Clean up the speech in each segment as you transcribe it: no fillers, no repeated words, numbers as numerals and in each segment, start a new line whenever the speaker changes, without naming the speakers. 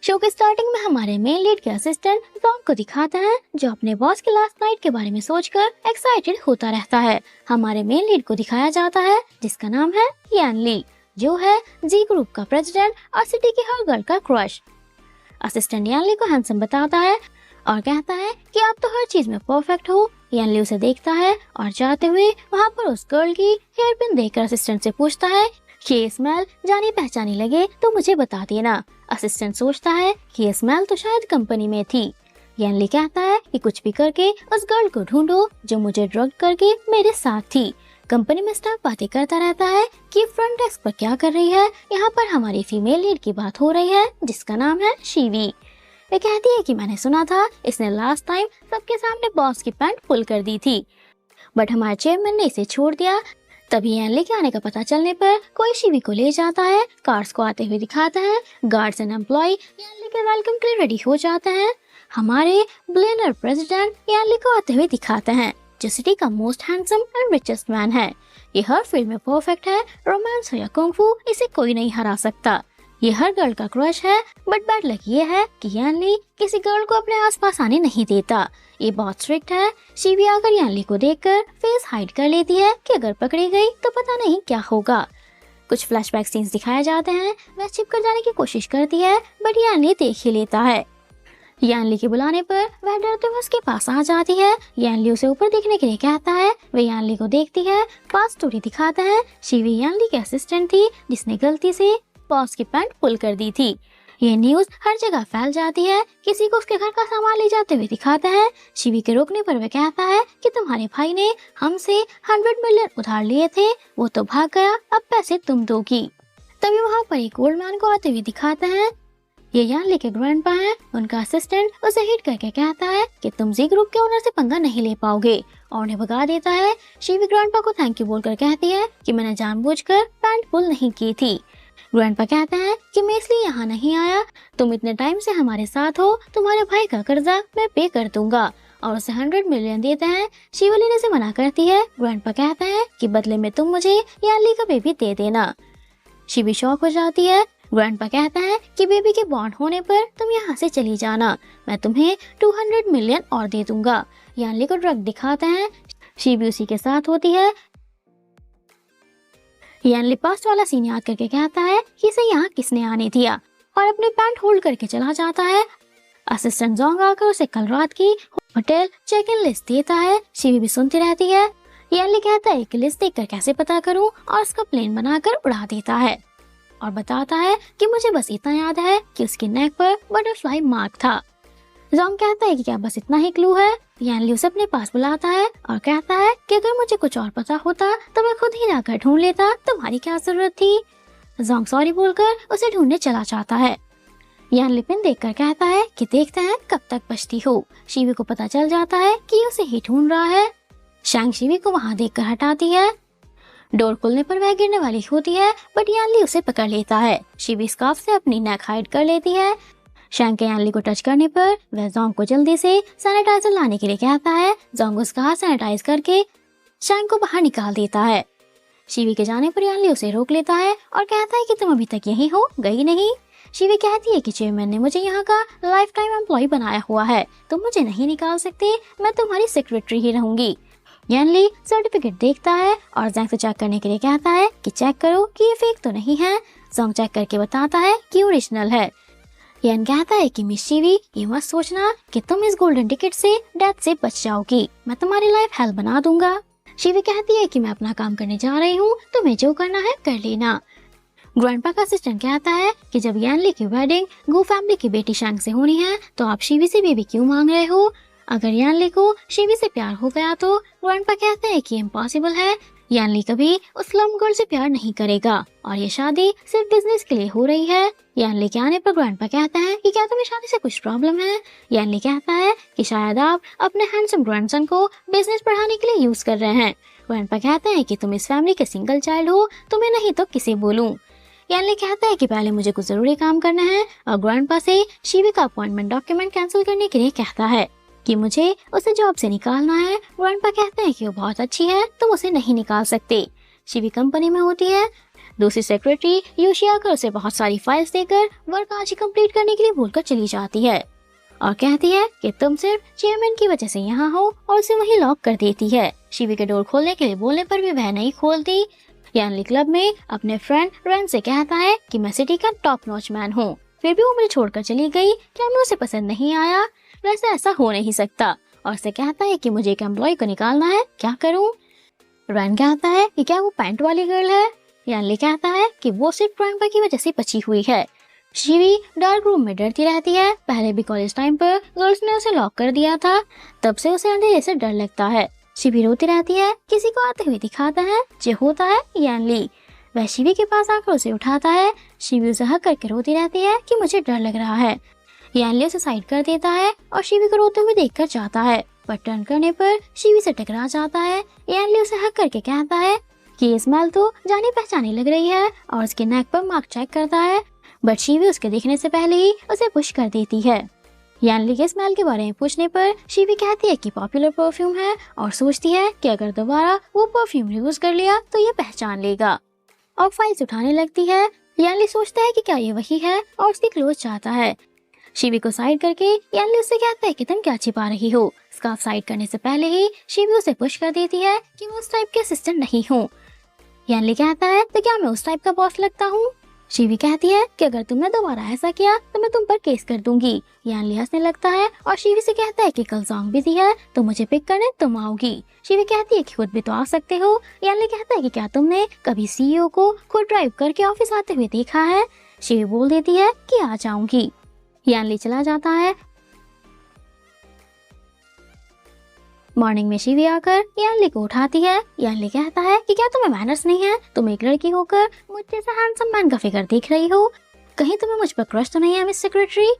Show के starting में हमारे मेन लीड के असिस्टेंट जॉन्ग को दिखाते हैं, जो अपने बॉस के लास्ट नाइट के बारे में सोचकर एक्साइटेड होता रहता है। हमारे मेन लीड को दिखाया जाता है, जिसका नाम है यान ली, जो है जी ग्रुप का प्रेसिडेंट और सिटी की हर गर्ल का क्रश। असिस्टेंट यान ली को हैंडसम बताता है और कहता है कि आप तो हर चीज में परफेक्ट हो। यान ली उसे देखता है और जाते हुए वहाँ पर उस गर्ल की हेयर पिन देखकर असिस्टेंट से पूछता है कि ये स्मेल जानी पहचानी लगे तो मुझे बता देना। असिस्टेंट सोचता है कि ये स्मेल तो शायद कंपनी में थी। यान ली कहता है कि कुछ भी करके उस गर्ल को ढूंढो जो मुझे ड्रग करके मेरे साथ थी। कंपनी में स्टाफ बातें करता रहता है कि फ्रंट डेस्क पर क्या कर रही है। यहाँ पर हमारी फीमेल लीड की बात हो रही है, जिसका नाम है शिवी। वे कहती है कि मैंने सुना था इसने लास्ट टाइम सबके सामने बॉस की पैंट पुल कर दी थी, बट हमारे चेयरमैन ने इसे छोड़ दिया। तभी यान ली के आने का पता चलने पर कोई शिवी को ले जाता है। कार्स को आते हुए दिखाता है। गार्ड्स एंड एम्प्लॉय यान ली के वेलकम के लिए रेडी हो जाते हैं। हमारे बिलियनर प्रेसिडेंट यान ली को आते हुए दिखाते हैं, जो सिटी का most handsome and richest man है। ये हर फील्ड में परफेक्ट है, रोमांस हो या कुंग-फू, इसे कोई नहीं हरा सकता। ये हर गर्ल का क्रश है, बट बैड लक ये है कि यान ली किसी गर्ल को अपने आसपास आने नहीं देता। ये बहुत स्ट्रिक्ट है। शिवी आकर यान ली को देखकर फेस हाइड कर लेती है कि अगर पकड़ी गई तो पता नहीं क्या होगा। कुछ फ्लैशबैक सीन्स दिखाए जाते हैं। वह छिप कर जाने की कोशिश करती है, बट यान ली देख ही लेता है। यान ली के बुलाने पर वह डरते हुए उसके पास आ जाती है। यान ली उसे ऊपर देखने के लिए कहता है। वह यान ली को देखती है। पास स्टोरी दिखाता है। शिवी यान ली की असिस्टेंट थी, जिसने गलती से बॉस की पैंट पुल कर दी थी। ये न्यूज हर जगह फैल जाती है। किसी को उसके घर का सामान ले जाते हुए दिखाता है। शिवी के रोकने पर वह कहता है कि तुम्हारे भाई ने हमसे 100 मिलियन उधार लिए थे, वो तो भाग गया, अब पैसे तुम दोगी। तभी वहाँ पर एक ओल्ड मैन को आते हुए दिखाते हैं। ये यान ली के ग्रैंडपा हैं। उनका असिस्टेंट उसे हिट करके कहता है कि तुम जी ग्रुप के ओनर से पंगा नहीं ले पाओगे, और उन्हें भगा देता है। शिवी ग्रैंडपा को थैंक यू बोलकर कहती है कि मैंने जानबूझकर पैंट पुल नहीं की थी। ग्रैंडपा कहते हैं कि मैं इसलिए यहाँ नहीं आया, तुम इतने टाइम से हमारे साथ हो, तुम्हारे भाई का कर्जा मैं पे कर दूंगा, और उसे 100 मिलियन देते हैं। शिवी लेने से मना करती है। ग्रैंडपा कहते हैं कि बदले में तुम मुझे यान ली का बेबी दे देना। शिवी शॉक हो जाती है। ग्रैंडपा कहते हैं कि बेबी के बॉर्न होने पर तुम यहाँ से चली जाना, मैं तुम्हें 200 मिलियन और दे दूंगा। यान ली को ड्रग दिखाते हैं। शिवी उसी के साथ होती है। यान ली पास्ट वाला सीन याद करके कहता है कि इसे यहाँ किसने आने दिया, और अपने पैंट होल्ड करके चला जाता है। असिस्टेंट जोंग आकर उसे कल रात की होटल चेक इन लिस्ट देता है। शिवी भी सुनती रहती है। यान ली कहता है कि लिस्ट देखकर कैसे पता करूं, और उसका प्लेन बनाकर उड़ा देता है और बताता है कि मुझे बस इतना याद है कि उसकी नेक पर बटरफ्लाई मार्क था। जोंग कहता है कि क्या बस इतना ही क्लू है। यान ली उसे अपने पास बुलाता है और कहता है कि अगर मुझे कुछ और पता होता तो मैं खुद ही जाकर ढूंढ लेता, तुम्हारी क्या जरूरत थी। जोंग सॉरी बोलकर उसे ढूंढने चला जाता है। यान ली पिन देखकर कहता है कि देखते हैं कब तक बचती हो। शिवी को पता चल जाता है कि उसे ही ढूंढ रहा है। शैंग शिवी को वहाँ देखकर हटाती है। डोर खुलने पर वह गिरने वाली होती है, बट यान ली उसे पकड़ लेता है। शिवी स्कार्फ से अपनी नेक हाइड कर लेती है। शैंग के यान ली को टच करने पर वह जोंग को जल्दी से सैनिटाइजर लाने के लिए कहता है। जोंग उसका हाथ सैनिटाइज करके शैंग को बाहर निकाल देता है। शिवी के जाने पर यान ली उसे रोक लेता है और कहता है कि तुम अभी तक यहीं हो, गई नहीं। शिवी कहती है कि चेयरमैन ने मुझे यहाँ का लाइफ टाइम एम्प्लॉय बनाया हुआ है, तुम मुझे नहीं निकाल सकते, मैं तुम्हारी सेक्रेटरी ही रहूंगी। यान ली सर्टिफिकेट देखता है और जोंग से चेक करने के लिए कहता है कि चेक करो कि ये फेक तो नहीं है। जोंग चेक करके बताता है कि ओरिजिनल है। यान कहता है कि मिस शिवी, ये मत सोचना कि तुम इस गोल्डन टिकट से डेथ से बच जाओगी, मैं तुम्हारी लाइफ हेल बना दूंगा। शिवी कहती है कि मैं अपना काम करने जा रही हूँ, तुम्हें जो करना है कर लेना। ग्रैंडपा का असिस्टेंट कहता है कि जब यान ली की वेडिंग गू फैमिली की बेटी शैंग से होनी है, तो आप शिवी से बेबी क्यों मांग रहे हो? अगर यान ली को शिवी से प्यार हो गया तो ग्रैंडपा कहते हैं कि इम्पॉसिबल है। यान ली कभी उस स्लम गर्ल से प्यार नहीं करेगा, और ये शादी सिर्फ बिजनेस के लिए हो रही है। यान ली के आने पर ग्रैंडपा कहता है कि क्या तुम्हें शादी से कुछ प्रॉब्लम है? यान ली कहता है कि शायद आप अपने हैंडसम ग्रैंडसन को बिजनेस बढ़ाने के लिए यूज कर रहे हैं। ग्रैंडपा कहते हैं कि तुम इस फैमिली के सिंगल चाइल्ड हो, तुम्हें नहीं तो किसे बोलूं। यान ली कहता है कि पहले मुझे कुछ जरूरी काम करना है, और ग्रैंडपा से शिवी का अपॉइंटमेंट डॉक्यूमेंट कैंसिल करने के लिए कहता है कि मुझे उसे जॉब से निकालना है। ग्रैंडपा कहते हैं कि वो बहुत अच्छी है, तुम उसे नहीं निकाल सकते। शिवी कंपनी में होती है। दूसरी सेक्रेटरी यूशी आकर उसे बहुत सारी फाइल्स देकर वर्क आज ही कंप्लीट करने के लिए बोलकर चली जाती है और कहती है कि तुम सिर्फ चेयरमैन की वजह से यहाँ हो, और उसे वहीं लॉक कर देती है। शिवी के डोर खोलने के लिए बोलने पर भी वह नहीं खोलती। यानली क्लब में अपने फ्रेंड रेन से कहता है कि मैं सिटी का टॉप नॉच मैन हूँ, फिर भी वो मुझे छोड़कर चली गई, क्या मैं उसे पसंद नहीं आया? वैसे ऐसा हो नहीं सकता, और उसे कहता है कि मुझे एक एम्प्लॉय को निकालना है, क्या करूँ? रेन कहता है कि क्या वो पैंट वाली गर्ल है? यानली कहता है कि वो सिर्फ ट्रैंपर की वजह से बची हुई है। शिवी डार्क रूम में डरती रहती है। पहले भी कॉलेज टाइम पर गर्ल्स ने उसे लॉक कर दिया था, तब से उसे अंधेरे से डर लगता है। शिवी रोती रहती है। किसी को आते हुए दिखाता है, जो होता है यानली। वह शिवी के पास आकर उसे उठाता है। शिवी उसे हक करके रोती रहती है कि मुझे डर लग रहा है। यानली उसे साइड कर देता है और शिवी को रोते हुए देखकर जाता है, पर टर्न करने पर शिवी से टकरा जाता है। यानली उसे हक करके कहता है कि ये स्मेल तो जानी पहचानी लग रही है, और उसके नेक पर मार्क चेक करता है, बट शिवी उसके देखने से पहले ही उसे पुश कर देती है। यानली के स्मेल के बारे में पूछने पर शिवी कहती है कि पॉपुलर परफ्यूम है, और सोचती है कि अगर दोबारा वो परफ्यूम यूज कर लिया तो ये पहचान लेगा, और फाइल्स उठाने लगती है। यानली सोचता है कि क्या ये वही है, और उसकी क्लोज चाहता है। शिवी को साइड करके यानली उससे कहता है कि तुम क्या छिपा रही हो। स्कार्फ साइड करने से पहले ही शिवी उसे पुश कर देती है कि मैं उस टाइप के असिस्टेंट नहीं हूँ। यानली कहता है तो क्या मैं उस टाइप का बॉस लगता हूँ? शिवी कहती है कि अगर तुमने दोबारा ऐसा किया तो मैं तुम पर केस कर दूंगी। यानली हंसने लगता है और शिवी से कहता है कि कल जॉन्ग बिजी है तो मुझे पिक करने तुम आओगी। शिवी कहती है कि खुद भी तो आ सकते हो। यानली कहता है कि क्या तुमने कभी सीईओ को खुद ड्राइव करके ऑफिस आते हुए देखा है? शिवी बोल देती है कि आ जाऊंगी। यानली चला जाता है। मॉर्निंग में शिवी आकर यानली को उठाती है। यानली कहता है कि क्या तुम्हें मैनर्स नहीं है? तुम एक लड़की होकर मुझ जैसा हैंडसम मैन का फिगर देख रही हो, कहीं तुम्हें मुझ पर क्रश तो नहीं है मिस सेक्रेटरी?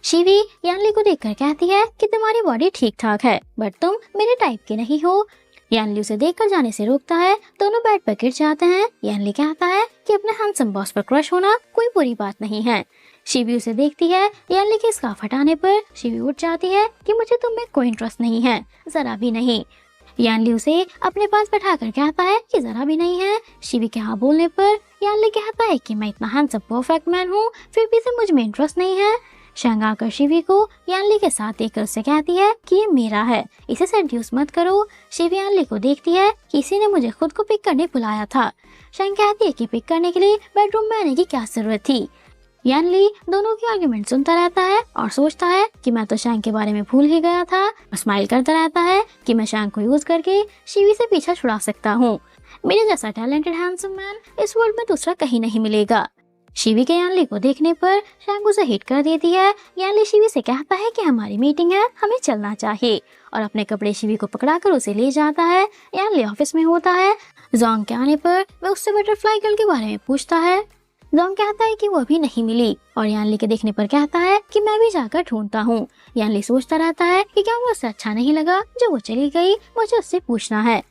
शिवी यानली को देखकर कहती है कि तुम्हारी बॉडी ठीक ठाक है, बट तुम मेरे टाइप के नहीं हो। यानली उसे देखकर जाने से रोकता है। दोनों बेड पर गिर जाते हैं। यानली कहता है कि अपने हैंडसम बॉस पर क्रश होना कोई बुरी बात नहीं है। शिवी उसे देखती है। यानली के स्कार्फ हटाने पर शिवी उठ जाती है कि मुझे तुम में कोई इंटरेस्ट नहीं है, जरा भी नहीं। यानली उसे अपने पास बैठाकर कहता है कि जरा भी नहीं है। शिवी के हाँ बोलने पर यानली कहता है कि मैं इतना हैंडसम परफेक्ट मैन हूँ, फिर भी से मुझ में इंटरेस्ट नहीं है। शैंग आकर शिवी को यानली के साथ देखकर उससे कहती है कि ये मेरा है, इसे सेड्यूस मत करो। शिवी यानली को देखती है, किसी ने मुझे खुद को पिक करने बुलाया था। शैंग कहती है कि पिक करने के लिए बेडरूम में आने की क्या जरूरत थी। यानली दोनों की आर्गुमेंट सुनता रहता है और सोचता है कि मैं तो शैंग के बारे में भूल ही गया था, और स्माइल करता रहता है कि मैं शैंग को यूज करके शिवी से पीछा छुड़ा सकता हूँ। मेरे जैसा टैलेंटेड हैंडसम मैन इस वर्ल्ड में दूसरा कहीं नहीं मिलेगा। शिवी के यानली को देखने पर शैंग उसे हिट कर देती है। यानली शिवी से कहता है कि हमारी मीटिंग है, हमें चलना चाहिए, और अपने कपड़े शिवी को पकड़ाकर उसे ले जाता है। यानली ऑफिस में होता है। जॉन्ग के आने पर वह उससे बटरफ्लाई गर्ल के बारे में पूछता है। जॉन्ग कहता है कि वो अभी नहीं मिली, और यानली के देखने पर कहता है कि मैं भी जाकर ढूंढता हूँ। यानली सोचता रहता है कि क्या मुझे अच्छा नहीं लगा जो वो चली गई, मुझे उससे पूछना है।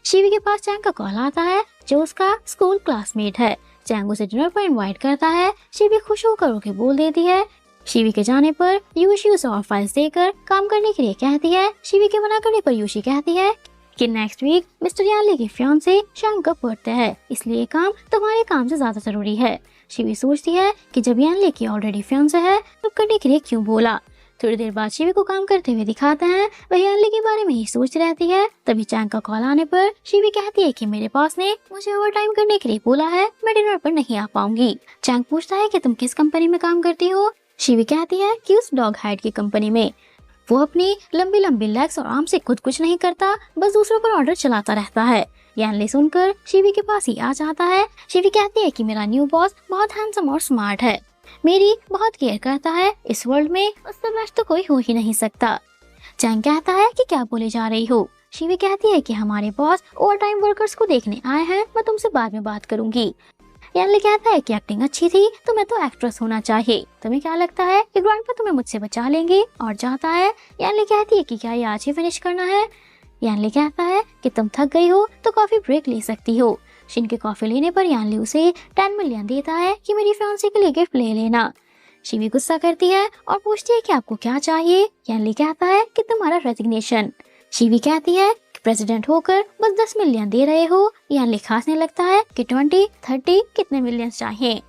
शिवी के पास चैंग का कॉल आता है, जो उसका स्कूल क्लासमेट है। चैंग उसे डिनर पर इनवाइट करता है। शिवी खुश होकर ओके बोल देती है। शिवी के जाने पर यूशी उसे और फाइल्स देकर काम करने के लिए कहती है। शिवी के मना करने पर यूशी कहती है कि नेक्स्ट वीक मिस्टर यानली की फियांसे शैंग का बर्थडे है, इसलिए काम तुम्हारे काम से ज्यादा जरूरी है। शिवी सोचती है कि जब यानली की ऑलरेडी फियांसे है तो करने के लिए क्यों बोला। थोड़ी देर बाद शिवी को काम करते हुए दिखाते हैं। वह यानली के बारे में ही सोच रहती है। तभी चैंग का कॉल आने पर शिवी कहती है कि मेरे बॉस ने मुझे ओवर टाइम करने के लिए बोला है, मैं डिनर पर नहीं आ पाऊंगी। चैंग पूछता है कि तुम किस कंपनी में काम करती हो? शिवी कहती है कि उस डॉग हाइड की कंपनी में। वो अपनी लंबी लंबी लेग्स और आर्म से खुद कुछ नहीं करता, बस दूसरों पर ऑर्डर चलाता रहता है। यानली सुनकर शिवी के पास ही आ जाता है। शिवी कहती है कि मेरा न्यू बॉस बहुत हैंडसम और स्मार्ट है, मेरी बहुत केयर करता है, इस वर्ल्ड में उससे बेस्ट तो कोई हो ही नहीं सकता। चैंग कहता है कि क्या बोले जा रही हो? शिवी कहती है कि हमारे बॉस ओवर टाइम वर्कर्स को देखने आए हैं, मैं तुमसे बाद में बात करूंगी। यानली कहता है कि एक्टिंग अच्छी थी, तुम्हें तो एक्ट्रेस होना चाहिए, तुम्हें क्या लगता है कि ग्रैंडपा तुम्हें मुझसे बचा लेंगे? और जाता है। यानली कहती है कि क्या ये आज ही फिनिश करना है? यानली कहता है कि तुम थक गई हो तो कॉफी ब्रेक ले सकती हो। शिन के कॉफी लेने पर यानली उसे 10 मिलियन देता है कि मेरी फियांसे के लिए गिफ्ट ले लेना। शिवी गुस्सा करती है और पूछती है कि आपको क्या चाहिए? यानली कहता है कि तुम्हारा रेजिग्नेशन। शिवी कहती है कि प्रेसिडेंट होकर बस 10 मिलियन दे रहे हो। यानली खासने लगता है कि 20, 30 कितने मिलियन चाहिए।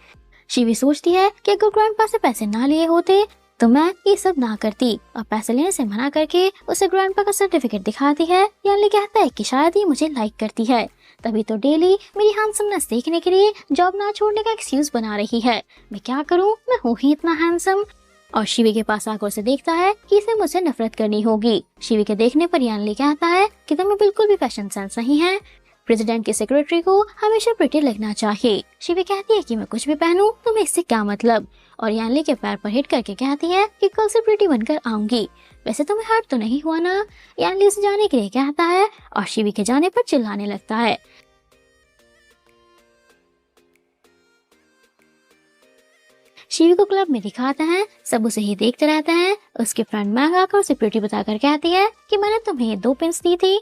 शिवी सोचती है कि अगर ग्रैंडपा से पैसे ना लिए होते तो मैं ये सब ना करती, और पैसे लेने से मना करके उसे ग्रैंडपा का सर्टिफिकेट दिखाती है। यानली कहता है कि शायद ये मुझे लाइक करती है, तभी तो डेली मेरी हैंडसमनेस देखने के लिए जॉब ना छोड़ने का एक्सक्यूज बना रही है। मैं क्या करूं, मैं हूँ ही इतना हैंडसम। और शिवी के पास आकर उसे देखता है कि इसे मुझसे नफरत करनी होगी। शिवी के देखने पर यानली कहता है कि तुम्हें बिल्कुल भी फैशन सेंस नहीं है। प्रेसिडेंट के सेक्रेटरी को हमेशा प्रिटी लगना चाहिए। शिवी कहती है कि मैं कुछ भी पहनूं तुम्हें इससे क्या मतलब, और यानली के पैर पर हिट करके कहती है कि कल से प्रिटी बनकर आऊंगी। वैसे तुम्हें हर्ट तो नहीं हुआ ना। यानली उसे जाने के लिए कहता है और शिवी के जाने पर चिल्लाने लगता है। शिवी को क्लब में दिखाते हैं, सब उसे ही देखते रहते हैं। उसके फ्रेंड मैग आकर उसे प्रिटी बताकर कहती है कि मैंने तुम्हें 2 पिन्स दी थी,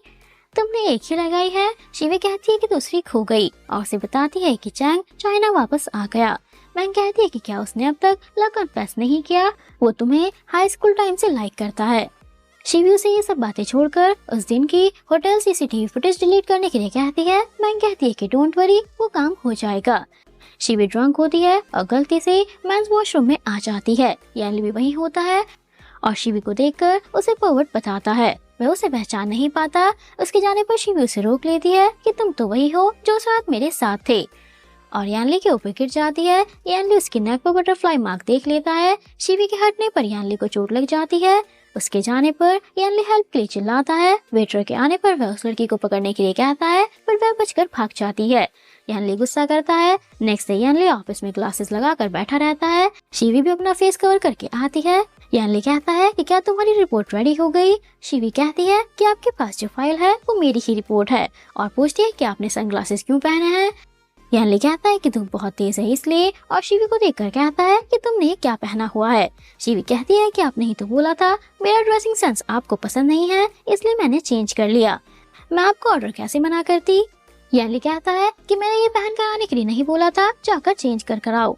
तुमने एक ही लगाई है। शिवी कहती है कि दूसरी खो गई और उसे बताती है कि चैंग चाइना वापस आ गया। मैंग कहती है कि क्या उसने अब तक लव कन्फेस नहीं किया, वो तुम्हें हाई स्कूल टाइम से लाइक करता है। शिवी उसे ये सब बातें छोड़कर उस दिन की होटल सीसीटीवी फुटेज डिलीट करने के लिए कहती है। मैंग कहती है कि डोंट वरी, वो काम हो जाएगा। शिवी ड्रंक होती है और गलती से मेंस वॉशरूम में आ जाती है। यानली भी वहीं होता है और शिवी को देखकर उसे पर्वर्ट बताता है। वह उसे पहचान नहीं पाता। उसके जाने पर शिवी उसे रोक लेती है कि तुम तो वही हो जो उस रात मेरे साथ थे, और यानली के ऊपर गिर जाती है। यानली उसकी नेक पर बटरफ्लाई मार्क देख लेता है। शिवी के हटने पर यानली को चोट लग जाती है। उसके जाने पर यानली हेल्प के लिए चिल्लाता है। वेटर के आने पर वह उस लड़की को पकड़ने के लिए कहता है, पर वह बचकर भाग जाती है। यानली गुस्सा करता है। नेक्स्ट डे यानली ऑफिस में ग्लासेस लगाकर बैठा रहता है। शिवी भी अपना फेस कवर करके आती है। यानली कहता है कि क्या तुम्हारी रिपोर्ट रेडी हो गई। शिवी कहती है कि आपके पास जो फाइल है वो मेरी ही रिपोर्ट है, और पूछती है कि आपने सनग्लासेस क्यों पहने हैं। यानली कहता है कि धूप बहुत तेज है इसलिए, और शिवी को देखकर कहता है कि तुमने क्या पहना हुआ है। शिवी कहती है कि आपने ही तो बोला था मेरा ड्रेसिंग सेंस आपको पसंद नहीं है, इसलिए मैंने चेंज कर लिया। मैं आपको ऑर्डर कैसे मना करती। यानली कहता है कि मैंने ये पहन कर आने के लिए नहीं बोला था, जाकर चेंज कर आओ।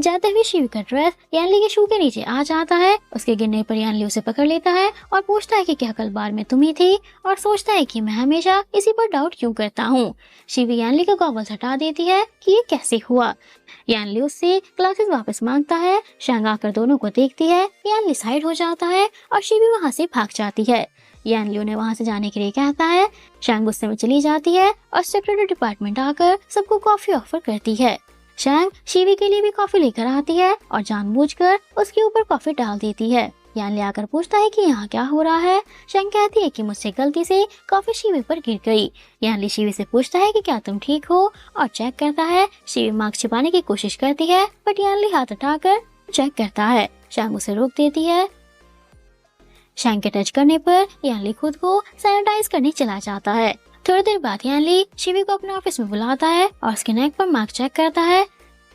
जाते हुए शिवी का ड्रेस यानली के शू के नीचे आ जाता है। उसके गिरने पर यानली उसे पकड़ लेता है और पूछता है कि क्या कल बार में तुम ही थी, और सोचता है कि मैं हमेशा इसी पर डाउट क्यों करता हूँ। शिवी यानली का गॉगल्स हटा देती है कि ये कैसे हुआ। यानली उससे ग्लासेस वापस मांगता है। शैंग आकर दोनों को देखती है। यानली साइड हो जाता है और शिवी वहाँ से भाग जाती है। यानली उन्हें वहाँ से जाने के लिए कहता है। शैंग गुस्से में चली जाती है और सेक्रेटरी डिपार्टमेंट आकर सबको कॉफी ऑफर करती है। शैंग शिवी के लिए भी कॉफी लेकर आती है और जानबूझकर उसके ऊपर कॉफी डाल देती है। यानली आकर पूछता है कि यहाँ क्या हो रहा है। शैंग कहती है कि मुझसे गलती से कॉफी शिवी पर गिर गई। यानली शिवी से पूछता है कि क्या तुम ठीक हो, और चेक करता है। शिवी मार्क्स छिपाने की कोशिश करती है, बट यानली हाथ उठाकर चेक करता है। शैंग उसे रोक देती है। शैंग के टच करने पर यानली खुद को सैनिटाइज करने चला जाता है। थोड़ी देर बाद यानली शिवी को अपने ऑफिस में बुलाता है और उसके नेक पर मार्क चेक करता है।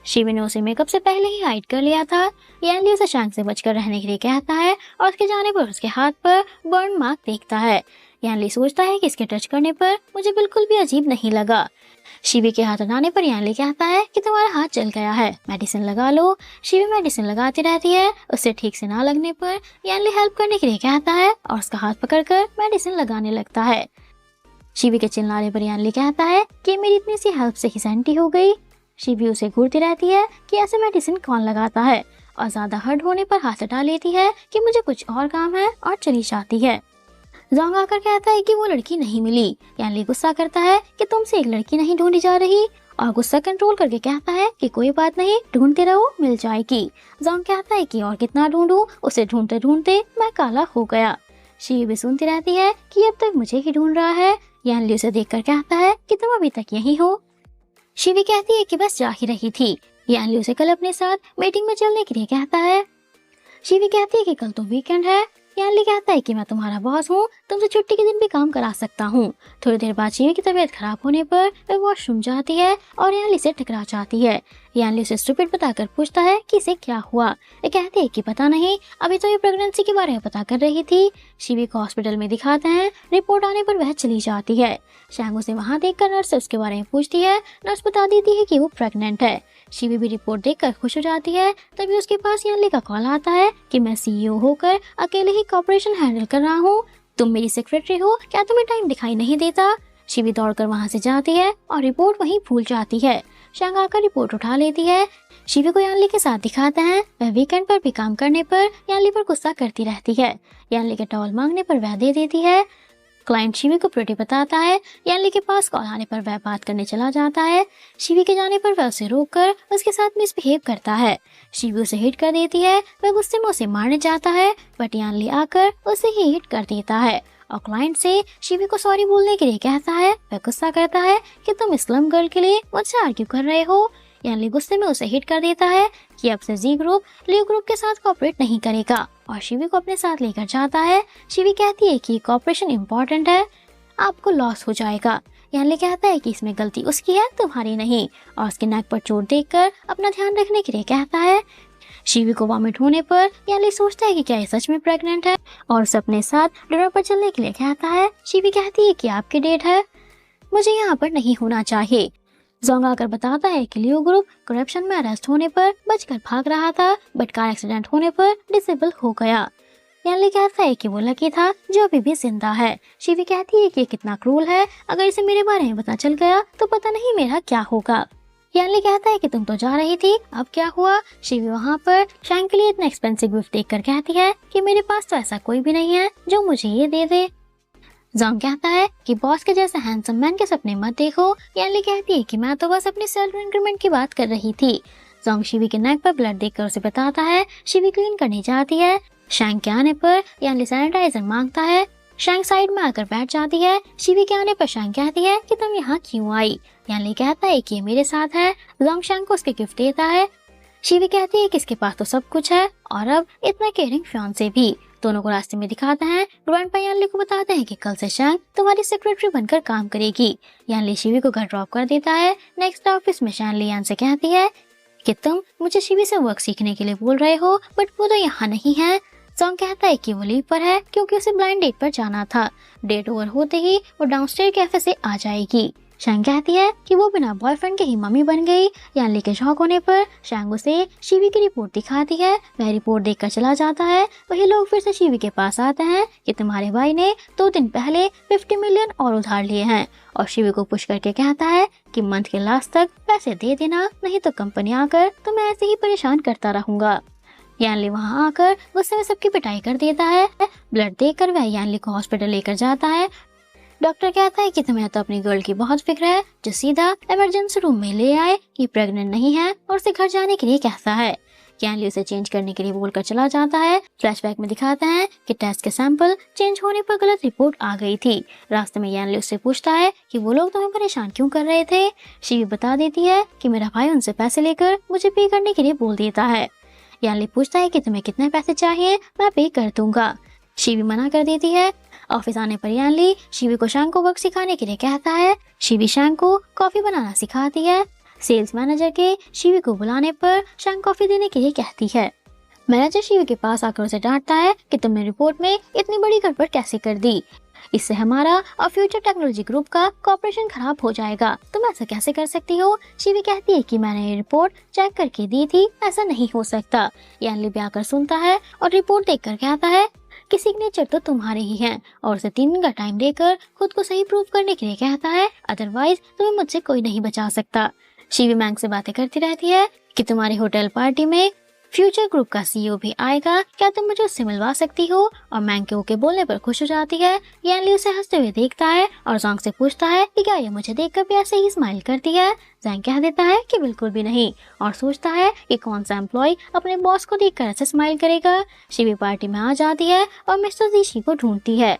शिवी ने उसे मेकअप से पहले ही हाइड कर लिया था। यानली उसे शैंग से बचकर रहने के लिए कहता है और उसके जाने पर उसके हाथ पर बर्न मार्क देखता है। यानली सोचता है कि इसके टच करने पर मुझे बिल्कुल भी अजीब नहीं लगा। शिवी के हाथ हटाने पर यानली कहता है कि तुम्हारा हाथ जल गया है, मेडिसिन लगा लो। शिवी मेडिसिन लगाती रहती है। उससे ठीक से ना लगने पर यानली हेल्प करने के लिए कहता है और उसका हाथ पकड़कर मेडिसिन लगाने लगता है। शिवी के चिल्लाने पर यानली कहता है कि मेरी इतनी सी हेल्प से ही सैंटी हो गई। शिवी उसे घूरती रहती है कि ऐसे मेडिसिन कौन लगाता है, और ज्यादा हर्ट होने पर हाथ हटा लेती है कि मुझे कुछ और काम है, और चली जाती है। जोंग आकर कहता है कि वो लड़की नहीं मिली। यानली गुस्सा करता है कि तुमसे एक लड़की नहीं ढूंढी जा रही, और गुस्सा कंट्रोल करके कहता है कि कोई बात नहीं, ढूंढते रहो, मिल जाएगी। जोंग कहता है कि और कितना ढूंढूं, उसे ढूंढते ढूंढते मैं काला हो गया। शिवी भी सुनती रहती है कि अब तक मुझे ही ढूंढ रहा है। यानली उसे देखकर कहता है कि तुम अभी तक यहीं हो। शिवी कहती है कि बस जा ही रही थी। यानली उसे कल अपने साथ मीटिंग में चलने के लिए कहता है। शिवी कहती है कि कल तो वीकेंड है। यानली कहता है कि मैं तुम्हारा बॉस हूँ, तुमसे छुट्टी के दिन भी काम करा सकता हूँ। थोड़ी देर बाद शिवी की तबीयत खराब होने पर वह वॉशरूम जाती है और यानली से टकरा जाती है। यानली उसे स्टूपिड बताकर पूछता है कि इसे क्या हुआ। ये कहती है कि पता नहीं, अभी तो ये प्रेगनेंसी के बारे में पता कर रही थी। शिवी को हॉस्पिटल में दिखाते हैं। रिपोर्ट आने पर वह चली जाती है। शैंग उसे वहाँ देखकर नर्स से उसके बारे में पूछती है। नर्स बता देती है कि वो प्रेग्नेंट है। शिवी भी रिपोर्ट देखकर खुश हो जाती है। तभी उसके पास यानली का कॉल आता है कि मैं CEO होकर अकेले ही कॉर्पोरेशन हैंडल कर रहा हूँ, तुम मेरी सेक्रेटरी हो, क्या तुम्हें टाइम दिखाई नहीं देता? शिवी दौड़कर वहाँ से जाती है और रिपोर्ट वहीं भूल जाती है। शैंग आकर रिपोर्ट उठा लेती है। शिवी को यानली के साथ दिखाता है। वह वीकेंड पर भी काम करने पर यानली पर गुस्सा करती रहती है। यानली के टॉवल मांगने पर वह दे देती है। क्लाइंट शिवी को प्रिटी बताता है। यानली के पास कॉल आने पर वह बात करने चला जाता है। शिवी के जाने पर वह उसे रोककर उसके साथ मिसबिहेव करता है। शिवी उसे हिट कर देती है। वह गुस्से में उसे मारने जाता है, बट यानली आकर उसे ही हिट कर देता है और क्लाइंट से शिवी को सॉरी बोलने के लिए कहता है। वह गुस्सा करता है कि तुम इस्लाम गर्ल के लिए मुझसे आर्ग्यू कर रहे हो। यानली गुस्से में उसे हिट कर देता है कि अब से जी ग्रुप ली ग्रुप के साथ कोऑपरेट नहीं करेगा और शिवी को अपने साथ लेकर जाता है। शिवी कहती है कि कोऑपरेशन इम्पोर्टेंट है, आपको लॉस हो जाएगा। यानली कहता है कि इसमें गलती उसकी है, तुम्हारी नहीं, और उसके नेक पर चोट देखकर अपना ध्यान रखने के लिए कहता है। शिवी को वॉमिट होने पर यानली सोचता है कि क्या ये सच में प्रेग्नेंट है और उसे अपने साथ डिनर पर चलने के लिए कहता है। शिवी कहती है कि आपकी डेट है, मुझे यहाँ पर नहीं होना चाहिए। जोंग आकर बताता है कि लियो ग्रुप करप्शन में अरेस्ट होने पर बचकर भाग रहा था, बट कार एक्सीडेंट होने पर डिसेबल हो गया। यानली कहता है कि वो लकी था जो अभी भी जिंदा है। शिवी कहती है कि ये कितना क्रूल है, अगर इसे मेरे बारे में पता चल गया तो पता नहीं मेरा क्या होगा। यानली कहता है कि तुम तो जा रही थी, अब क्या हुआ? शिवी वहाँ पर शैंग के लिए इतना एक्सपेंसिव गिफ्ट देखकर कहती है कि मेरे पास तो ऐसा कोई भी नहीं है जो मुझे ये दे दे। जोंग कहता है कि बॉस के जैसे हैंडसम मैन के सपने मत देखो। यानली कहती है कि मैं तो बस अपनी सैलरी इंक्रीमेंट की बात कर रही थी। जोंग शिवी के नेक पर ब्लड देखकर उसे बताता है। शिवी क्लीन करने जाती है। शैंग के आने पर यानली सैनिटाइजर मांगता है। शैंग साइड में आकर बैठ जाती है। शिवी के आने पर शैंग कहती है कि तुम यहाँ क्यों आई? यानली कहता है कि ये मेरे साथ है। जोंग शैंग को उसके गिफ्ट देता है। शिवी कहती है कि इसके पास तो सब कुछ है और अब इतना केयरिंग फियांसे भी। दोनों को रास्ते में दिखाते हैं। ग्रैंडपा यानली को बताते हैं कि कल से शैंग तुम्हारी सेक्रेटरी बनकर काम करेगी। यानली शिवी को घर ड्रॉप कर देता है। नेक्स्ट ऑफिस में शैनली यान से कहती है कि तुम मुझे शिवी से वर्क सीखने के लिए बोल रहे हो, बट वो तो यहाँ नहीं है। जोंग कहता है कि वो लीव पर है क्योंकि उसे ब्लाइंड डेट पर जाना था। डेट ओवर होते ही वो डाउनस्टेयर कैफे से आ जाएगी। शैंग कहती है कि वो बिना बॉयफ्रेंड के ही मम्मी बन गई। यानली के शौक होने पर शैंग उसे शिवी की रिपोर्ट दिखाती है। वह रिपोर्ट देखकर चला जाता है। वही लोग फिर से शिवी के पास आते हैं कि तुम्हारे भाई ने 2 दिन पहले 50 मिलियन और उधार लिए हैं, और शिवी को पुश करके कहता है कि मंथ के लास्ट तक पैसे दे देना, नहीं तो कंपनी आकर तुम्हें ऐसे ही परेशान करता रहूंगा। यानली वहाँ आकर गुस्से में सबकी पिटाई कर देता है। ब्लड देखकर वह यानली को हॉस्पिटल लेकर जाता है। डॉक्टर कहता है कि तुम्हें तो अपनी गर्ल की बहुत फिक्र है, जो सीधा इमरजेंसी रूम में ले आए कि प्रेग्नेंट नहीं है, और उसे घर जाने के लिए कहता है। यानली उसे चेंज करने के लिए बोलकर चला जाता है। फ्लैशबैक में दिखाता है कि टेस्ट के सैंपल चेंज होने पर गलत रिपोर्ट आ गई थी। रास्ते में यानली उससे पूछता है कि वो लोग तुम्हें परेशान क्यों कर रहे थे। शिवी बता देती है कि मेरा भाई उनसे पैसे लेकर मुझे पे करने के लिए बोल देता है। यानली पूछता है कि तुम्हें कितने पैसे चाहिए, मैं पे कर दूंगा। शिवी मना कर देती है। ऑफिस आने पर यानली शिवी को शैंग को वर्क सिखाने के लिए कहता है। शिवी शैंग को कॉफी बनाना सिखाती है। सेल्स मैनेजर के शिवी को बुलाने पर शैंग कॉफी देने के लिए कहती है। मैनेजर शिवी के पास आकर उसे डांटता है कि तुमने रिपोर्ट में इतनी बड़ी गड़बड़ कैसे कर दी, इससे हमारा और फ्यूचर टेक्नोलॉजी ग्रुप का कॉपरेशन खराब हो जाएगा, तुम ऐसा कैसे कर सकती हो। शिवी कहती है कि मैंने ये रिपोर्ट चेक करके दी थी, ऐसा नहीं हो सकता। यानली भी आकर सुनता है और रिपोर्ट देखकर कहता है कि सिग्नेचर तो तुम्हारे ही हैं, और उसे 3 दिन का टाइम देकर खुद को सही प्रूव करने के लिए कहता है, अदरवाइज तुम्हें मुझसे कोई नहीं बचा सकता। शिवी मैंग से बातें करती रहती है कि तुम्हारी होटल पार्टी में फ्यूचर ग्रुप का सीईओ भी आएगा, क्या तुम मुझे उससे मिलवा सकती हो। और मैंग के ओके बोलने पर खुश हो जाती है। यानली उसे हंसते हुए देखता है और जोंग से पूछता है कि क्या ये मुझे देखकर भी ऐसे ही स्माइल करती है। जोंग कह देता है कि बिल्कुल भी नहीं, और सोचता है कि कौन सा एम्प्लॉय अपने बॉस को देखकर ऐसे स्माइल करेगा। शिवी पार्टी में आ जाती है और मिस्टर जीशी को ढूंढती है।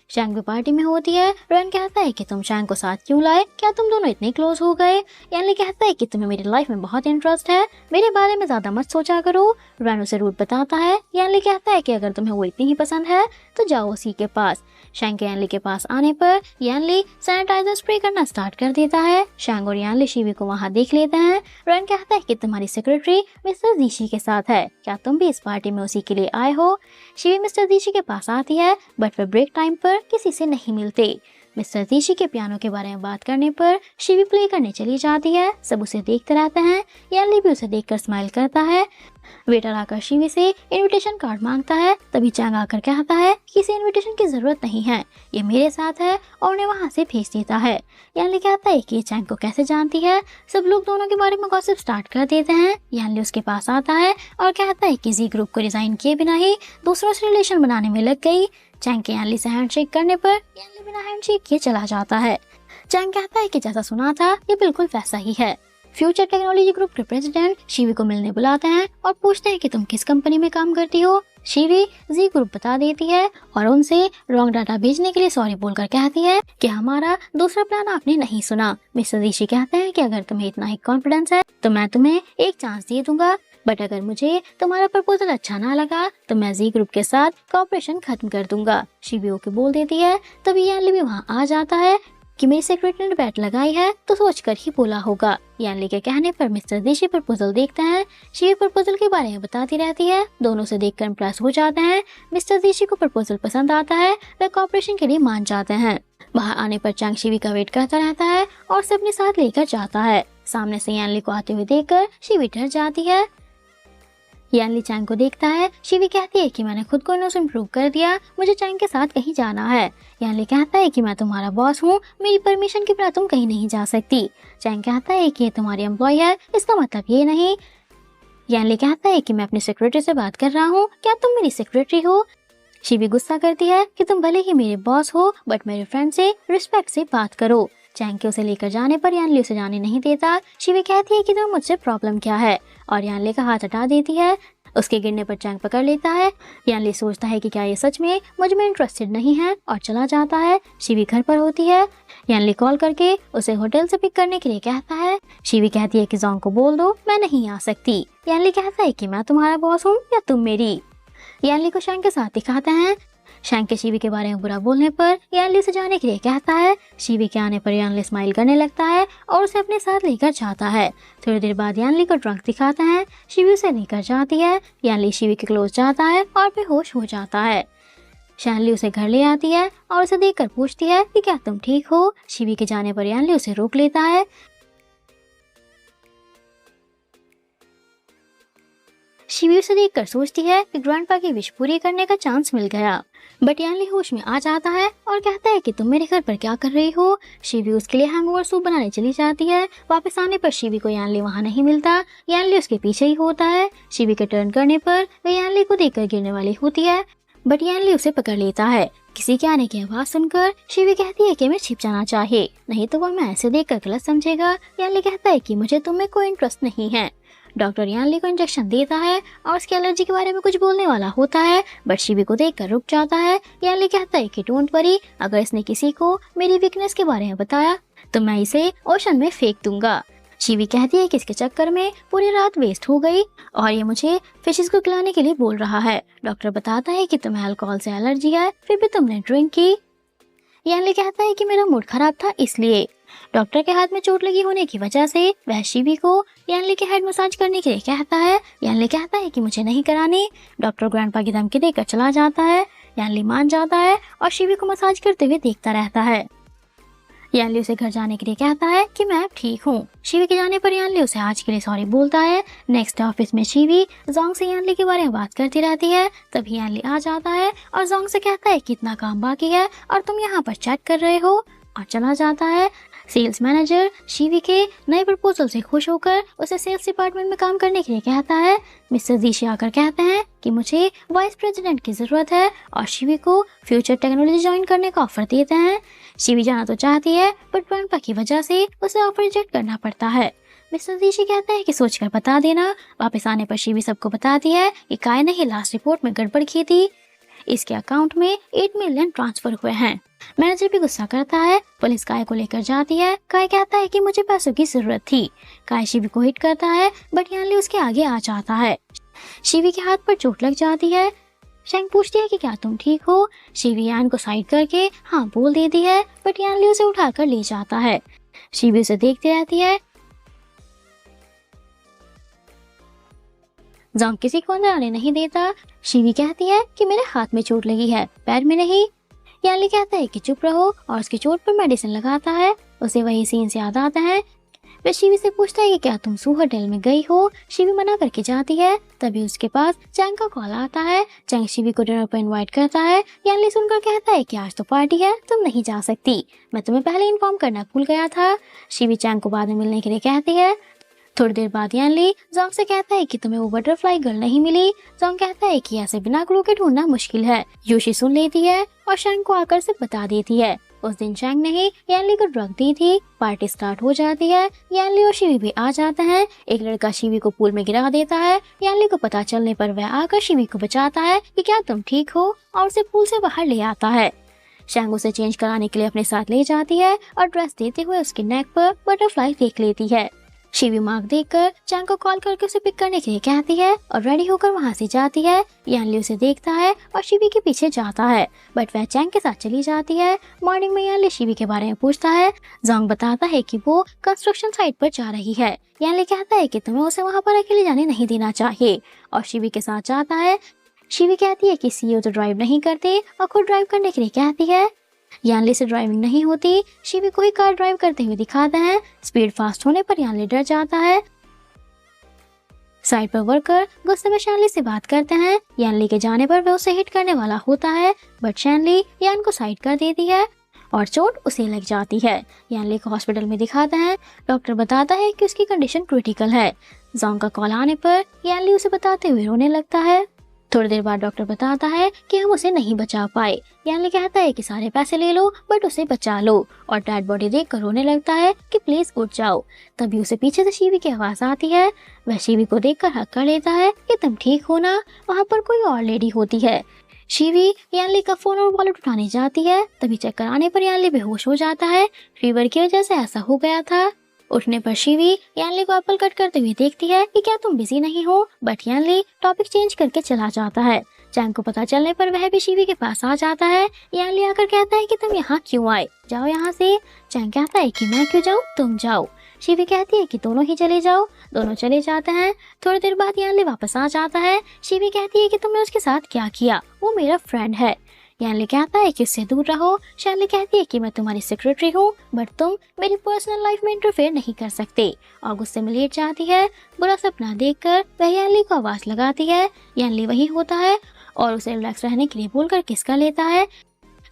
शैंग भी पार्टी में होती है। रन कहता है कि तुम शैंग को साथ क्यों लाए, क्या तुम दोनों इतने क्लोज हो गए। यानली कहता है कि तुम्हें मेरी लाइफ में बहुत इंटरेस्ट है, मेरे बारे में ज्यादा मत सोचा करो। रन उसे रूट बताता है। यानली कहता है कि अगर तुम्हें वो इतनी ही पसंद है तो जाओ उसी के पास। शैंग के यानली के पास आने पर यानली सैनिटाइजर स्प्रे करना स्टार्ट कर देता है। शैंग और यानली शिवी को वहाँ देख लेते हैं। रन कहता है कि तुम्हारी सेक्रेटरी मिस्टर जीशी के साथ है, क्या तुम भी इस पार्टी में उसी के लिए आए हो। शिवी मिस्टर जीशी के पास आती है, बट वे ब्रेक टाइम पर किसी से नहीं मिलते। मिस्टर तीशी के पियानो के बारे में बात करने पर शिवी प्ले करने चली जाती है। सब उसे देखते रहते हैं। यानली भी उसे देखकर स्माइल करता है। वेटर आकर शिवी से इनविटेशन कार्ड मांगता है। तभी चैंग आकर कहता है कि इसे इनविटेशन की जरूरत नहीं है, ये मेरे साथ है, और उन्हें वहाँ से भेज देता है। यानली कहता है कि ये चैंग को कैसे जानती है। सब लोग दोनों के बारे में गॉसिप स्टार्ट कर देते हैं। यानली उसके पास आता है और कहता है कि जी ग्रुप को रिजाइन किए बिना ही दूसरों से रिलेशन बनाने में लग गई। चैंग के यानली से हैंडशेक करने पर यानली बिना हैंडशेक किए चला जाता है। चैंग कहता है कि जैसा सुना था ये बिल्कुल वैसा ही है। फ्यूचर टेक्नोलॉजी ग्रुप के प्रेसिडेंट शिवी को मिलने बुलाते हैं और पूछते हैं कि तुम किस कंपनी में काम करती हो। शिवी जी ग्रुप बता देती है और उनसे रॉन्ग डाटा भेजने के लिए सॉरी बोलकर कहती है कि हमारा दूसरा प्लान आपने नहीं सुना। मिस्टर ऋषि कहते हैं कि अगर तुम्हें इतना ही कॉन्फिडेंस है तो मैं तुम्हें एक चांस दे दूंगा, बट अगर मुझे तुम्हारा प्रपोजल अच्छा ना लगा तो मैं जी ग्रुप के साथ कॉपरेशन खत्म कर दूंगा। शिवी ओके बोल देती है। तभी यानली भी वहाँ आ जाता है कि मेरी सेक्रेटरी ने बैट लगाई है तो सोचकर ही बोला होगा। यानली के कहने पर मिस्टर देशी प्रपोजल देखते हैं। शिवी प्रपोजल के बारे में बताती रहती है। दोनों से देखकर इम्प्रेस हो जाते हैं। मिस्टर देशी को प्रपोजल पसंद आता है। वे कॉपरेशन के लिए मान जाते हैं। बाहर आने पर चैंग शिवी का वेट करता रहता है और उसे अपने साथ लेकर जाता है। सामने से यानली को आते हुए देखकर शिवी डर जाती है। यानली चैंग को देखता है। शिवी कहती है कि मैंने खुद को इम्प्रूव कर दिया, मुझे चैंग के साथ कहीं जाना है। यानली कहता है कि मैं तुम्हारा बॉस हूँ, मेरी परमिशन के बिना तुम कहीं नहीं जा सकती। चैंग कहता है कि ये तुम्हारी एम्प्लॉय है, इसका मतलब ये नहीं। यानली कहता है कि मैं अपनी सेक्रेटरी से बात कर रहा हूँ, क्या तुम मेरी सेक्रेटरी हो। शिवी गुस्सा करती है कि तुम भले ही मेरे बॉस हो बट मेरे फ्रेंड से रिस्पेक्ट से बात करो। चैंग के उसे लेकर जाने पर यानली उसे जाने नहीं देता। शिवी कहती है कि तुम्हें मुझसे प्रॉब्लम क्या है, और यानली का हाथ हटा देती है। उसके गिरने पर चैंग पकड़ लेता है। यानली सोचता है कि क्या ये सच में मुझ में इंटरेस्टेड नहीं है और चला जाता है। शिवी घर पर होती है। यानली कॉल करके उसे होटल से पिक करने के लिए कहता है। शिवी कहती है कि जोंग को बोल दो मैं नहीं आ सकती। यानली कहता है कि मैं तुम्हारा बॉस हूँ या तुम मेरी। यानली को शैंग के साथ दिखाते हैं। शैंग के शिवी के बारे में बुरा बोलने पर यानली उसे जाने के लिए कहता है। शिवी के आने पर यानली स्माइल करने लगता है और उसे अपने साथ लेकर जाता है। थोड़ी देर बाद यानली को ड्रंक दिखाता है। शिवी उसे लेकर जाती है। यानली शिवी के क्लोज जाता है और बेहोश हो जाता है। यानली उसे घर ले आती है और उसे देखकर पूछती है कि क्या तुम ठीक हो। शिवी के जाने पर यानली उसे रोक लेता है। शिवी उसे देखकर सोचती है कि ग्रैंडपा की विश पूरी करने का चांस मिल गया, बट यानली होश में आ जाता है और कहता है कि तुम मेरे घर पर क्या कर रही हो। शिवी उसके लिए हैंगओवर सूप बनाने चली जाती है। वापस आने पर शिवी को यानली वहाँ नहीं मिलता। यानली उसके पीछे ही होता है। शिवी के टर्न करने पर वह यानली को देखकर गिरने वाली होती है, बट यानली उसे पकड़ लेता है। किसी के आने की आवाज सुनकर शिवी कहती है कि मैं छिप जाना चाहिए, नहीं तो वह मैं ऐसे देखकर गलत समझेगा। यानली कहता है कि मुझे तुम में कोई इंटरेस्ट नहीं है। डॉक्टर यानली को इंजेक्शन देता है और उसकी एलर्जी के बारे में कुछ बोलने वाला होता है, बट शिवी को देखकर रुक जाता है। यानली कहता है कि डोंट वरी, अगर इसने किसी को मेरी वीकनेस के बारे में बताया तो मैं इसे ओशन में फेंक दूंगा। शिवी कहती है कि इसके चक्कर में पूरी रात वेस्ट हो गई और ये मुझे फिशेस को खिलाने के लिए बोल रहा है। डॉक्टर बताता है कि तुम्हें अल्कोहल से एलर्जी है, फिर भी तुमने ड्रिंक की। यानली कहता है कि मेरा मूड खराब था इसलिए। डॉक्टर के हाथ में चोट लगी होने की वजह से वह शिवी को यानली के हेड मसाज करने के लिए कहता है। यानली कहता है कि मुझे नहीं करानी। डॉक्टर ग्रैंडपा की धमकी देकर चला जाता है। यानली मान जाता है और शिवी को मसाज करते हुए देखता रहता है। यानली उसे घर जाने के लिए कहता है कि मैं अब ठीक हूँ। शिवी के जाने पर यानली उसे आज के लिए सॉरी बोलता है। नेक्स्ट ऑफिस में शिवी जोंग से यानली के बारे में बात करती रहती है। तभी यानली आ जाता है और जोंग से कहता है कि इतना काम बाकी है और तुम यहाँ पर चैट कर रहे हो, और चला जाता है। सेल्स मैनेजर शिवी के नए प्रपोजल से खुश होकर उसे सेल्स डिपार्टमेंट में काम करने के लिए कहता है। मिस्टर जीशी आकर कहते हैं कि मुझे वाइस प्रेसिडेंट की जरूरत है और शिवी को फ्यूचर टेक्नोलॉजी ज्वाइन करने का ऑफर देते हैं। शिवी जाना तो चाहती है बट ग्रैंडपा की वजह से उसे ऑफर रिजेक्ट करना पड़ता है। मिस्टर जीशी कहते हैं कि सोचकर बता देना। वापस आने पर शिवी सबको बताती है कि काय ने ही लास्ट रिपोर्ट में गड़बड़ की थी, इसके अकाउंट में 8 मिलियन ट्रांसफर हुए हैं। मैनेजर भी गुस्सा करता है। पुलिस काय को लेकर जाती है। काय कहता है कि मुझे पैसों की जरूरत थी। काय शिवी को हिट करता है बट यानली उसके आगे आ जाता है। शिवी के हाथ पर चोट लग जाती है। शैंग पूछती है कि क्या तुम ठीक हो। शिवी यान को साइड करके हाँ बोल देती है, बट यानली उसे उठाकर ले जाता है। शिवी उसे देखती रहती है। जोंग किसी को अंदर आने नहीं देता। शिवी कहती है कि मेरे हाथ में चोट लगी है, पैर में नहीं। यानली कहता है कि चुप रहो और उसकी चोट पर मेडिसिन लगाता है। उसे वही सीन से याद आता है। वह शिवी से पूछता है कि क्या तुम सू होटल में गई हो। शिवी मना करके जाती है। तभी उसके पास चैंग का कॉल आता है। चैंग शिवी को डिनर पर इनवाइट करता है। यानली सुनकर कहता है कि आज तो पार्टी है, तुम नहीं जा सकती, मैं तुम्हें पहले इन्फॉर्म करना भूल गया था। शिवी चैंग को बाद में मिलने के लिए कहती है। थोड़ी देर बाद यानली जोंग से कहता है कि तुम्हें वो बटरफ्लाई गर्ल नहीं मिली। जोंग कहता है कि ऐसे बिना क्लू के ढूंढना मुश्किल है। यूशी सुन लेती है और शैंग को आकर से बता देती है। उस दिन शैंग ने ही यानली को ड्रग दी थी। पार्टी स्टार्ट हो जाती है। यानली और शिवी भी आ जाते हैं। एक लड़का शिवी को पूल में गिरा देता है। यानली को पता चलने पर वह आकर शिवी को बचाता है कि क्या तुम ठीक हो, और उसे पूल से बाहर ले आता है। शैंग उसे चेंज कराने के लिए अपने साथ ले जाती है और ड्रेस देते हुए उसके नेक पर बटरफ्लाई देख लेती है। शिवी मार्क देखकर चैंग को कॉल करके उसे पिक करने के लिए कहती है और रेडी होकर वहाँ से जाती है। यानली उसे देखता है और शिवी के पीछे जाता है, बट वह चैंग के साथ चली जाती है। मॉर्निंग में यानली शिवी के बारे में पूछता है। जोंग बताता है कि वो कंस्ट्रक्शन साइट पर जा रही है। यानली कहता है कि तुम्हें उसे वहाँ पर अकेले जाने नहीं देना चाहिए और शिवी के साथ जाता है। शिवी कहती है कि सीईओ तो ड्राइव नहीं करते और खुद ड्राइव करने के लिए कहती है। यानली से ड्राइविंग नहीं होती। शिवी को ही कार ड्राइव करते हुए दिखाते हैं। स्पीड फास्ट होने पर यानली डर जाता है। साइड पर वर्कर गुस्से में शैनली से बात करते हैं। यानली के जाने पर वह उसे हिट करने वाला होता है, बट शैनली यान को साइड कर देती है और चोट उसे लग जाती है। यानली को हॉस्पिटल में दिखाते हैं। डॉक्टर बताता है कि उसकी कंडीशन क्रिटिकल है। जोंग का कॉल आने पर यानली उसे बताते हुए रोने लगता है। थोड़ी देर बाद डॉक्टर बताता है कि हम उसे नहीं बचा पाए। यानली कहता है कि सारे पैसे ले लो बट उसे बचा लो, और डेड बॉडी देख कर रोने लगता है कि प्लीज उठ जाओ। तभी उसे पीछे से शिवी की आवाज आती है। वह शिवी को देखकर हक कर लेता है कि तुम ठीक हो ना। वहाँ पर कोई और लेडी होती है। शिवी यानली का फोन और वॉलेट उठाने जाती है। तभी चक्कर आने पर यानली बेहोश हो जाता है। फीवर की वजह से ऐसा हो गया था। उठने पर शिवी यानली को एप्पल कट करते हुए देखती है कि क्या तुम बिजी नहीं हो, बट यानली टॉपिक चेंज करके चला जाता है। चैंग को पता चलने पर वह भी शिवी के पास आ जाता है। यानली आकर कहता है कि तुम यहाँ क्यों आए, जाओ यहाँ से। चैंग कहता है कि मैं क्यों जाऊँ, तुम जाओ। शिवी कहती है कि दोनों ही चले जाओ। दोनों चले जाते हैं। थोड़ी देर बाद यानली वापस आ जाता है। शिवी कहती है कि तुमने उसके साथ क्या किया, वो मेरा फ्रेंड है। यानली कहता है कि उससे दूर रहो। शैनली कहती है कि मैं तुम्हारी सेक्रेटरी हूँ, बट तुम मेरी पर्सनल लाइफ में इंटरफेयर नहीं कर सकते, और गुस्से में लेट जाती है। बुरा सपना देखकर वह यानली को आवाज लगाती है। यानली वही होता है और उसे रिलैक्स रहने के लिए बोलकर किस कर लेता है।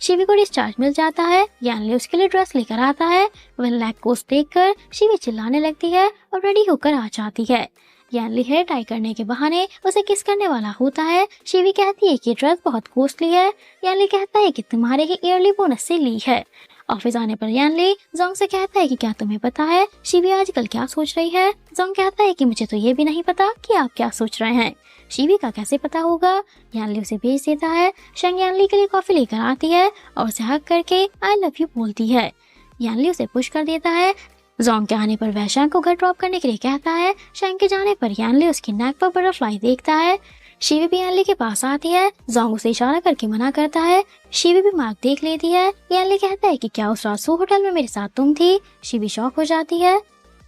शिवी को डिस्चार्ज मिल जाता है। यानली उसके लिए ड्रेस लेकर आता है। वह लैक कोस्ट देखकर शिवी चिल्लाने लगती है और रेडी होकर आ जाती है। यानली हेयर टाई करने के बहाने उसे किस करने वाला होता है। शिवी कहती है कि ड्रेस बहुत कॉस्टली है। यानली कहता है कि तुम्हारे ही ईयरली बोनस से ली है। ऑफिस आने पर यानली जोंग से कहता है कि क्या तुम्हें पता है शिवी आजकल क्या सोच रही है। जोंग कहता है कि मुझे तो ये भी नहीं पता कि आप क्या सोच रहे हैं। शिवी का कैसे पता होगा। यानली उसे भेज देता है। शंग यानली के लिए कॉफी लेकर आती है और उसे हक करके आई लव यू बोलती है। यानली उसे पुश कर देता है। जोंग के आने पर वह शैंग को घर ड्रॉप करने के लिए कहता है। शैंग के जाने पर यानली उसकी नेक पर बटरफ्लाई देखता है। शिवी भी यानली के पास आती है। जोंग उसे इशारा करके मना करता है। शिवी भी मार्क देख लेती है। यानली कहता है कि क्या उस रात सू होटल में मेरे साथ तुम थी। शिवी शॉक हो जाती है।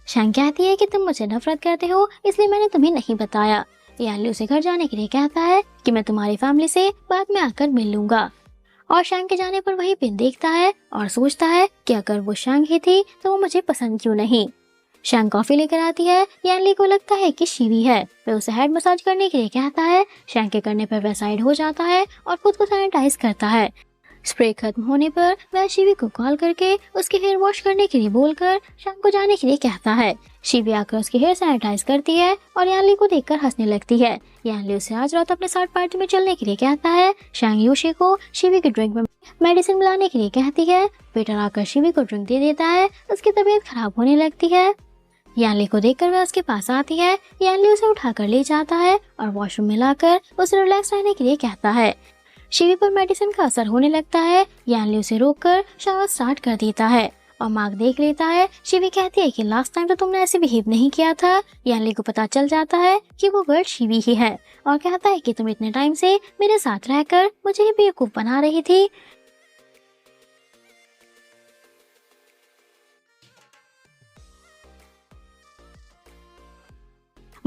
शैंग कहती है कि तुम मुझे नफरत करते हो, इसलिए मैंने तुम्हें नहीं बताया। यानली उसे घर जाने के लिए कहता है कि मैं तुम्हारी फैमिली से बाद में आकर मिल लूंगा, और शैंग के जाने पर वही पिन देखता है और सोचता है कि अगर वो शैंग ही थी तो वो मुझे पसंद क्यों नहीं। शैंग कॉफी लेकर आती है। यानली को लगता है कि शिवी है। वह उसे हेड मसाज करने के लिए कहता है। शैंग के करने पर वह साइड हो जाता है और खुद को सैनिटाइज करता है। स्प्रे खत्म होने पर वह शिवी को कॉल करके उसके हेयर वॉश करने के लिए बोलकर शैंग को जाने के लिए कहता है। शिवी आकर उसके हेयर सैनिटाइज करती है और यानली को देखकर हंसने लगती है। यानली उसे आज रात अपने साथ पार्टी में चलने के लिए कहता है। शैंग यूशी को शिवी की ड्रिंक में मेडिसिन मिलाने के लिए कहती है। पीटर आकर शिवी को ड्रिंक दे देता है। उसकी तबीयत खराब होने लगती है। यानली को देखकर वह उसके पास आती है। यानली उसे उठाकर ले जाता है और वॉशरूम में लाकर उसे रिलैक्स रहने के लिए कहता है। शिवी पर मेडिसिन का असर होने लगता है। यानली उसे रोककर शावर स्टार्ट कर देता है और मार्क देख लेता है। शिवी कहती है कि लास्ट टाइम तो तुमने ऐसे बिहेव नहीं किया था। यानली को पता चल जाता है कि वो गर्ल शिवी ही है और कहता है कि तुम इतने टाइम से मेरे साथ रहकर मुझे ही बेवकूफ बना रही थी।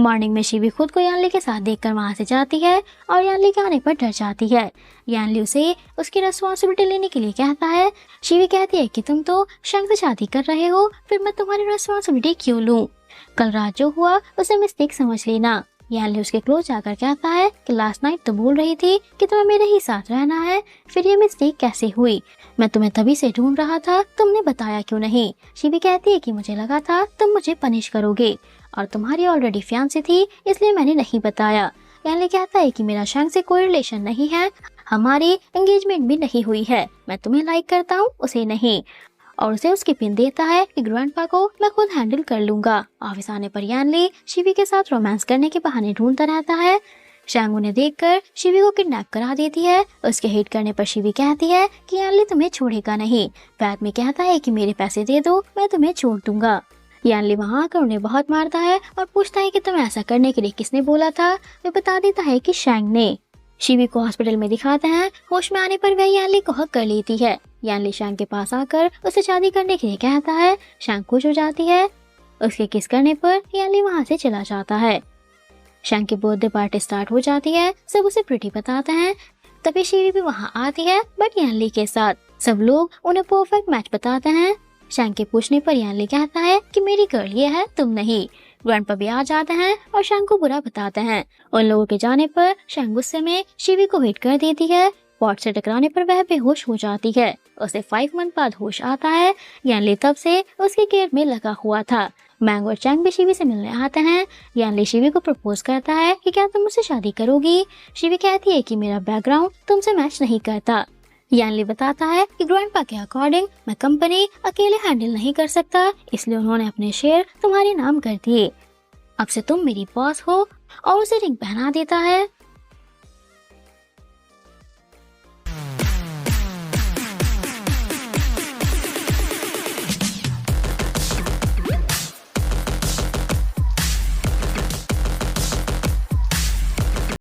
मॉर्निंग में शिवी खुद को यानली के साथ देखकर वहाँ से जाती है और यानली के आने पर डर जाती है। यानली उसे उसकी रिस्पॉन्सिबिलिटी लेने के लिए कहता है। शिवी कहती है कि तुम तो शंख से शादी कर रहे हो, फिर मैं तुम्हारी रिस्पॉन्सिबिलिटी क्यों लूँ? कल रात जो हुआ उसे मिस्टेक समझ लेना। यानली उसके क्लोज जाकर कहता है कि लास्ट नाइट तो बोल रही थी कि तुम्हें मेरे ही साथ रहना है, फिर ये मिस्टेक कैसे हुई? मैं तुम्हें तभी से ढूंढ रहा था, तुमने बताया क्यों नहीं? शिवी कहती है कि मुझे लगा था तुम मुझे पनिश करोगे और तुम्हारी ऑलरेडी फियांसी थी, इसलिए मैंने नहीं बताया। यानली कहता है कि मेरा शंख से कोई रिलेशन नहीं है, हमारी एंगेजमेंट भी नहीं हुई है, मैं तुम्हें लाइक करता हूँ उसे नहीं, और उसे उसकी पिन देता है कि ग्रैंडपा को मैं खुद हैंडल कर लूंगा। ऑफिस आने पर यानली शिवी के साथ रोमांस करने के बहाने ढूंढता रहता है। शैंग उन्हें देखकर शिवी को किडनैप करा देती है। उसके हिट करने पर शिवी कहती है कि यानली तुम्हें छोड़ेगा नहीं। बाद में कहता है कि मेरे पैसे दे दो, मैं तुम्हें छोड़ दूंगा। यानली वहाँ आकर उन्हें बहुत मारता है और पूछता है कि तुम्हें ऐसा करने के लिए किसने बोला था। वे बता देता है कि शैंग ने। शिवी को हॉस्पिटल में दिखाते हैं। होश में आने पर वह यानली को हक कर लेती है। यानली शैंग के पास आकर उसे शादी करने के लिए कहता है। शैंग खुश हो जाती है। उसके किस करने पर यानली वहाँ से चला जाता है। शैंग की बर्थडे पार्टी स्टार्ट हो जाती है। सब उसे प्रिटी बताते हैं। तभी शिवी भी वहाँ आती है, बट यानली के साथ। सब लोग उन्हें परफेक्ट मैच बताते हैं। शैंग के पूछने पर यानली कहता है कि मेरी गर्ल ये है, तुम नहीं। ग्रैंडपा भी आ जाते हैं और शैंग को बुरा बताते हैं। उन लोगों के जाने पर शैंग गुस्से में शिवी को हिट कर देती है। पॉट से टकराने पर वह बेहोश हो जाती है। उसे 5 मंथ बाद होश आता है। यानली तब से उसके केयर में लगा हुआ था। मैंग और चैंग भी शिवी से मिलने आते हैं। यानली शिवी को प्रपोज करता है कि क्या तुम मुझसे शादी करोगी? शिवी कहती है कि मेरा बैकग्राउंड तुमसे मैच नहीं करता। यानली बताता है कि ग्रैंडपा के अकॉर्डिंग मैं कंपनी अकेले हैंडल नहीं कर सकता, इसलिए उन्होंने अपने शेयर तुम्हारे नाम कर दिए। अब से तुम मेरी बॉस हो, और उसे रिंग पहना देता है।